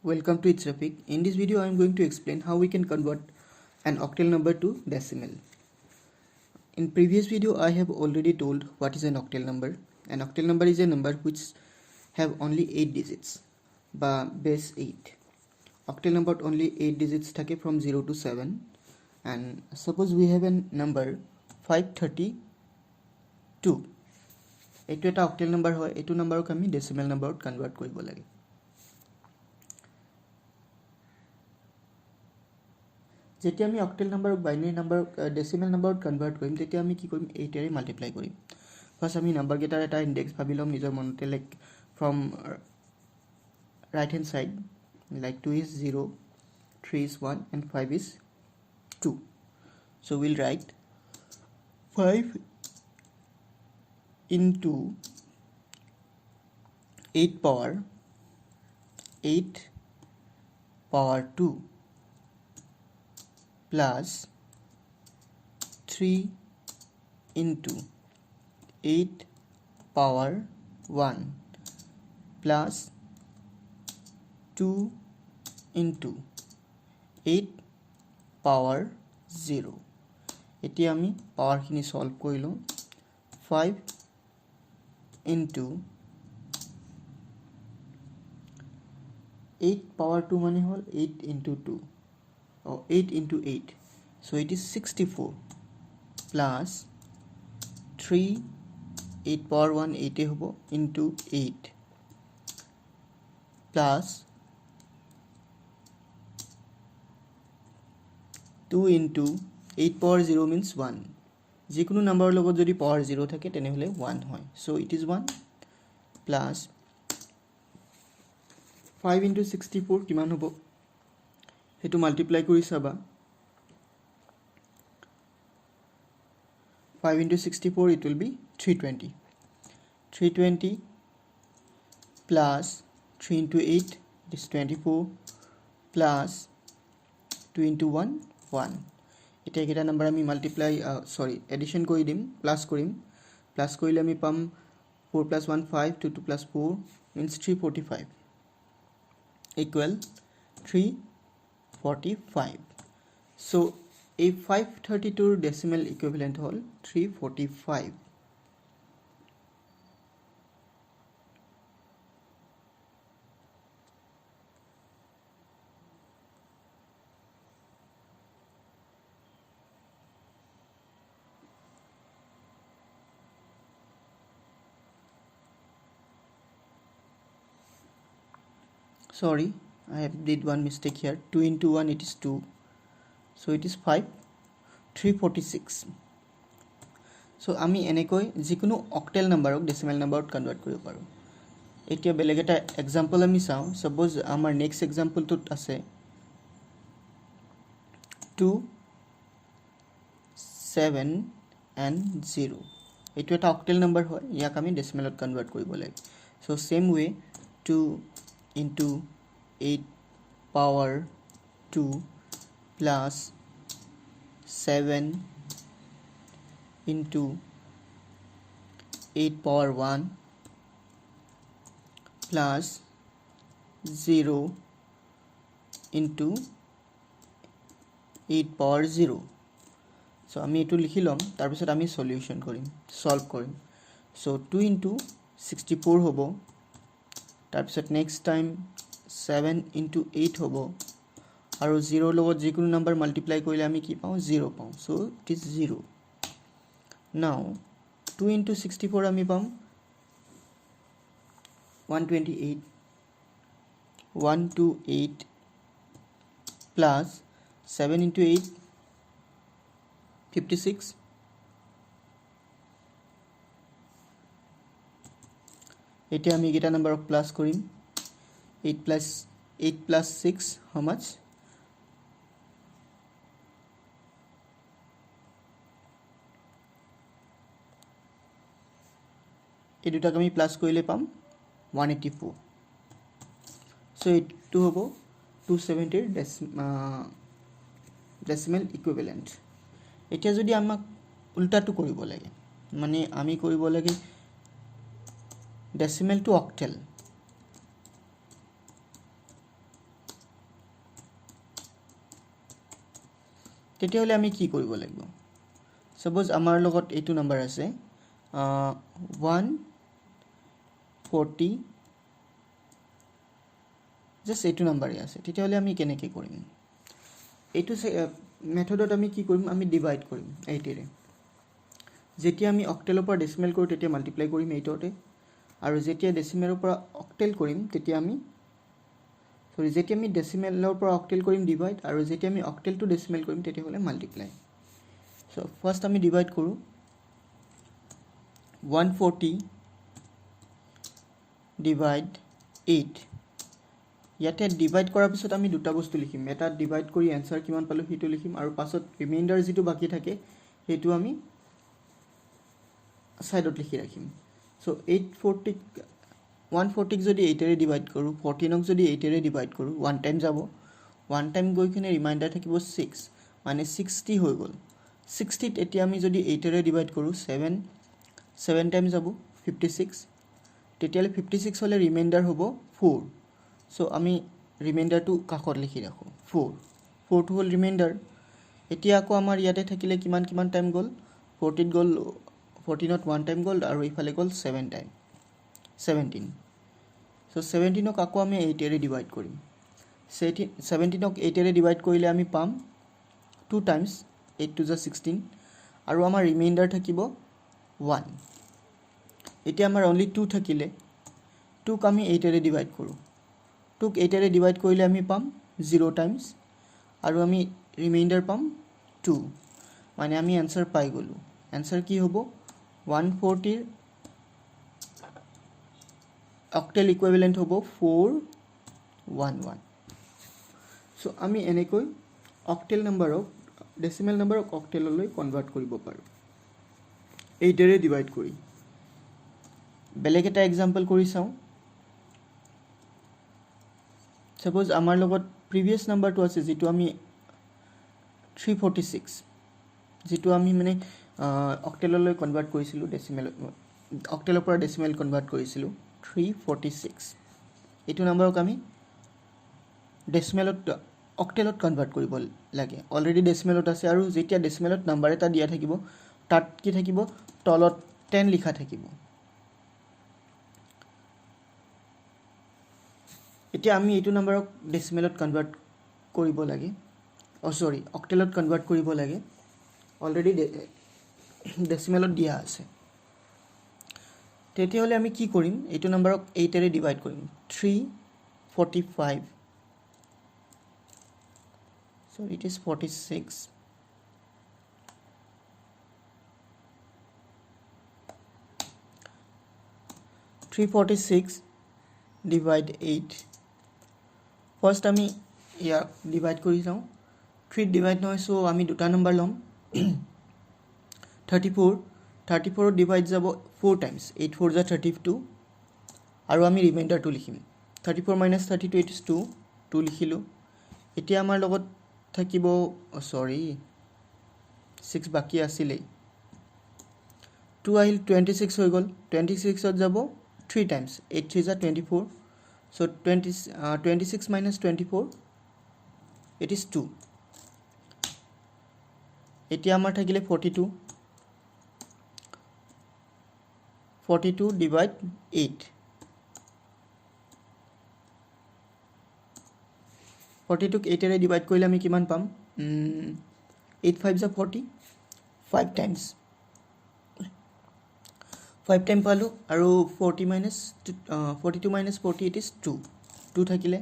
Welcome to It's Rafiq. In this video I am going to explain how we can convert an octal number to decimal. In previous video I have already told what is an octal number. An octal number is a number which have only 8 digits বা base 8. Octal number only 8 digits থাকে from 0 to 7 and suppose we have a number 532. এইটো এটা octal number হয়, এইটো numberক আমি decimal numberত convert কৰিব লাগে। যেতিয়া আমি অক্টেল নাম্বাৰক বাইনাৰী নাম্বাৰক ডেচিমেল নাম্বাৰত কনভাৰ্ট কৰিম তেতিয়া আমি কি কৰিম 8 এৰে মাল্টিপ্লাই কৰিম। ফাৰ্ষ্ট আমি নাম্বাৰ কেইটাৰ এটা ইনডেক্স ভাবি ল'ম নিজৰ মনতে, like from right hand side, like 2 is 0, 3 is 1 and 5 is 2. So we'll write 5 into 8 power 2 plus 3 into 8 power 1 plus 2 into 8 power 0. এটি আমি পাওয়ারখিনি সলভ কৰিলো। 5 into 8 power 2 মানে হল 8 into 2 or 8 into 8, so it is 64 plus 3 8 power 1 8 hobo into 8 plus 2 into 8 power 0 means 1. যিকোনো নাম্বাৰৰ লগত যদি power 0 থাকে তেনেহলে 1 হয়, so it is 1 plus 5 into 64 কিমান হ'ব হেতু মাল্টিপ্লাই কৰি চাবা। 5 into 64 it will be 320. 320 plus 3 into 8 it is 24 plus 2 into 1 1. এটা কেটা নাম্বার আমি মাল্টিপ্লাই এডিশন কৰি দিম, প্লাস কৰিম। প্লাস কৰিলে আমি পাম 4 plus 1 5, 2 2 plus 4 means 345 equal 345. So a 532 decimal equivalent hol 345. Sorry, I have did one mistake here. 2 into 1 it is 2, so it is 5 346. so আমি এনেকৈ যিকোনো অক্টেল নাম্বাৰক ডেসিমেল নাম্বাৰত কনভাৰ্ট কৰিব পাৰো। এতিয়া বেলেগ এটা এক্সাম্পল আমি চাও। সাপোজ আমাৰ নেক্সট এক্সাম্পলটোত আছে 2 7 and 0. এইটো এটা অক্টেল নাম্বাৰ হয়, ইয়াক আমি ডেসিমেলত কনভাৰ্ট কৰিব লাগে। so same way 2 into 8 power 2 plus 7 into 8 power 1 plus 0 into 8 power 0. so আমি এটো লিখি লম, তাৰ পিছত আমি সলিউশন কৰিম, সলভ কৰিম। so 2 into 64 হ'ব, তাৰ পিছত নেক্সট টাইম 7 into 8 হ'ব আৰু 0 লগত যিকোনো নাম্বাৰ মাল্টিপ্লাই কৰিলে আমি কি পাওঁ 0 পাওঁ, so it is 0. now 2 into 64 আমি পাম 128 128 plus 7 into 8 56. এতিয়া আমি গিটা নাম্বাৰক প্লাস কৰিম। 8 plus 6 how much? এই দুটাক আমি প্লাস কৰিলে পাম 184. so এইটো হ'ব 270 এৰ ডেসিমেল ইকুইভ্যালেন্ট। এতিয়া যদি আমাক উল্টাটো কৰিব লাগে, মানে আমি কৰিব লাগে decimal to octal. তেতিয়াহ'লে আমি কি কৰিব লাগিব সাপোজ আমাৰ লগত এইটো নাম্বাৰ আছে 140 জাস্ট এইটো নাম্বাৰই আছে তেতিয়াহ'লে আমি কেনেকৈ কৰিম এইটো মেথডত আমি কি কৰিম আমি ডিভাইড কৰিম 8 ৰে যেতিয়া আমি অক্টেলৰ পৰা ডেচিমেল কৰোঁ তেতিয়া মাল্টিপ্লাই কৰিম 8 তে আৰু যেতিয়া ডেচিমেলৰ পৰা অক্টেল কৰিম তেতিয়া আমি যেতিয়া আমি ডেচিমেলৰ পৰা অক্টেল কৰিম ডিভাইড আৰু যেতিয়া আমি অক্টেল টু ডেচিমেল কৰিম তেতিয়াহ'লে মাল্টিপ্লাই সো ফাৰ্স্ট আমি ডিভাইড কৰোঁ 140 ডিভাইড 8 ইয়াতে ডিভাইড কৰাৰ পিছত আমি দুটা বস্তু লিখিম এটা ডিভাইড কৰি আনসাৰ কিমান পালো হেতু লিখিম আৰু পাছত ৰিমাইন্ডাৰ যেটো বাকি থাকে হেতু আমি সাইডত লিখি ৰাখিম সো 140 যদি 8 ৰে ডিভাইড কৰো 14 ক যদি 8 ৰে ডিভাইড কৰো 1 টাইম যাব 1 টাইম গৈ কিনে ৰিমাইন্ডাৰ থাকিব 6 মানে 60 হৈ গল 60 ত এতিয়া আমি যদি 8 ৰে ডিভাইড কৰো 7 টাইম যাব 56 তেতিয়ালে 56 হলে ৰিমাইন্ডাৰ হ'ব 4 সো আমি ৰিমাইন্ডাৰটো কাখত লিখি ৰাখো 4 টু হল ৰিমাইন্ডাৰ এতিয়া আকৌ আমাৰ ইয়াতে থাকিলে কিমান টাইম গল 40 গল 14 ত 1 টাইম গল আৰু ইফালে গল 7 টাইম 17 সো 17 ক আকৌ আমি 8 ৰে ডিভাইড কৰিম 17 ক 8 ৰে ডিভাইড কৰিলে আমি পাম 2 টাইমস 8 to the 16 আৰু আমাৰ ৰিমাইন্ডাৰ থাকিব 1 এতিয়া আমাৰ only 2 থাকিলে 2 ক আমি 8 ৰে ডিভাইড কৰো 2 ক 8 ৰে ডিভাইড কৰিলে আমি পাম 0 টাইমস আৰু আমি ৰিমাইন্ডাৰ পাম 2 মানে আমি आंसर পাই গলো आंसर কি হ'ব 140 ৰ অক্টেল ইকুইভ্যালেন্ট হ'ব 411 সো আমি এনেকৈ অক্টেল নাম্বাৰক ডেসিমেল নাম্বাৰক অক্টেললৈ কনভাৰ্ট কৰিব পাৰো 8 ৰে ডিভাইড কৰি বেলেগ এটা एग्जांपल কৰি চাও সাপোজ আমাৰ লগত প্ৰিভিয়াস নাম্বাৰটো আছে যেটো আমি 346 যেটো আমি মানে অক্টেললৈ কনভাৰ্ট কৰিছিলো ডেসিমেল অক্টেলৰ পৰা ডেসিমেল কনভাৰ্ট কৰিছিলো 346 এইটো নাম্বাৰক আমি ডেসিমেলত অক্টেলত কনভাৰ্ট কৰিব লাগে অলৰেডি ডেসিমেলত আছে আৰু যেতিয়া ডেসিমেলত নাম্বাৰ এটা দিয়া থাকিব তাত কি থাকিব তলত 10 লিখা থাকিব এতিয়া আমি এইটো নাম্বাৰক ডেসিমেলত কনভাৰ্ট কৰিব লাগে সৰি অক্টেলত কনভাৰ্ট কৰিব লাগে অলৰেডি ডেসিমেলত দিয়া আছে তেতিয়াহলে আমি কি কৰিম এইটো নাম্বাৰক 8 ৰে ডিভাইড কৰিম 345 so it is 46 346 divide 8 first আমি ইয়া ডিভাইড কৰি যাও 3 ডিভাইড নহয় সো আমি দুটা নাম্বাৰ লম 34 ডিভাইড যাব 4 টাইমস 8 4 যা 32 আৰু আমি ৰিমাইন্ডাৰটো লিখিম 34 - 32 it is 2 লিখিলো এতিয়া আমাৰ লগত থাকিব সৰি 6 বাকি আছিল 2 আহিল 26 হৈ গল 26 ত যাব 3 টাইমস 8 3 যা 24 so 26 minus 24 it is 2 এতিয়া আমাৰ থাকিলে 42 divide 8 42 ক 8 ৰে ডিভাইড কৰিলে আমি কিমান পাম 8 5 যা 40 5 টাইমস 5 টাইম পালো আৰু 42 minus 40 it is 2 থাকিলে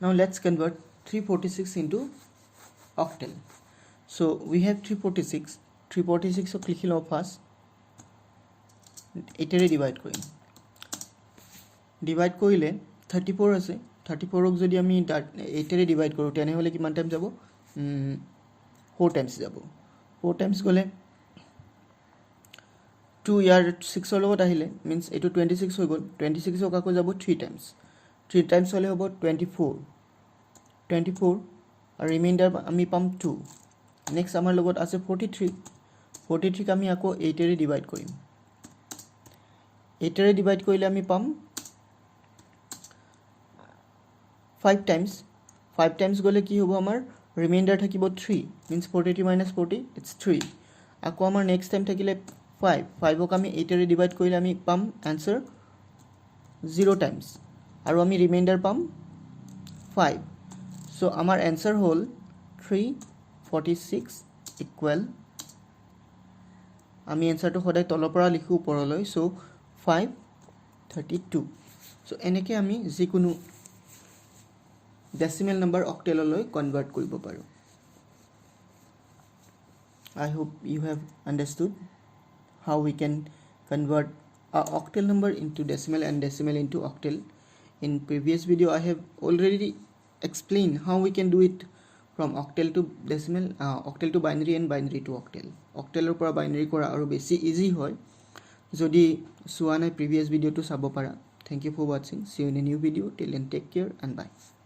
Now let's convert 346 into octal. So we have 346 of লিখি লও ফার্স্ট 8 ৰে ডিভাইড কৰিম ডিভাইড কৰিলে 34 আছে 34 ক যদি আমি 8 ৰে ডিভাইড কৰো তেনে হলে কিমান টাইম যাব 4 টাইমস যাব 4 টাইমস গলে 2 ইয়াৰ 6 ৰ লগত আহিলে means এটো 26 হৈ গ'ল 26 ক আকৌ যাব 3 টাইমছ 3 টাইমছ হলে হ'ব 24 আৰু ৰিমাইন্ডাৰ আমি পাম 2 নেক্সট আমাৰ লগত আছে 43 ক আমি আকৌ 8 এৰে ডিভাইড কৰিম 8 এৰে ডিভাইড কৰিলে আমি পাম 5 টাইমছ গলে কি হ'ব আমাৰ ৰিমাইন্ডাৰ থাকিব 3 means 43 minus 40 it's 3 আকৌ আমাৰ নেক্সট টাইম থাকিলে 5 ক আমি 8 এৰে ডিভাইড কৰিলে আমি পাম आंसर 0 টাইমছ আৰু আমি ৰিমাইন্ডাৰ পাম 5 সো আমাৰ आंसर হ'ল 346 ইকুৱেল আমি आंसरটো সদায় তলৰ পৰা লিখো ওপৰলৈ সো 532 সো এনেকৈ আমি যিকোনো decimal number octalলৈ convert কৰিব পাৰো I hope you have understood how we can convert a octal number into decimal and decimal into octal. In previous video I have already explained how we can do it from octal to decimal, octal to binary and binary to octal. Octal or পৰা binary কৰা আৰু বেছি easy হয় যদি চোৱা নাই previous video to চাব পাৰা. Thank you for watching. See you in a new video. Till then take care and bye.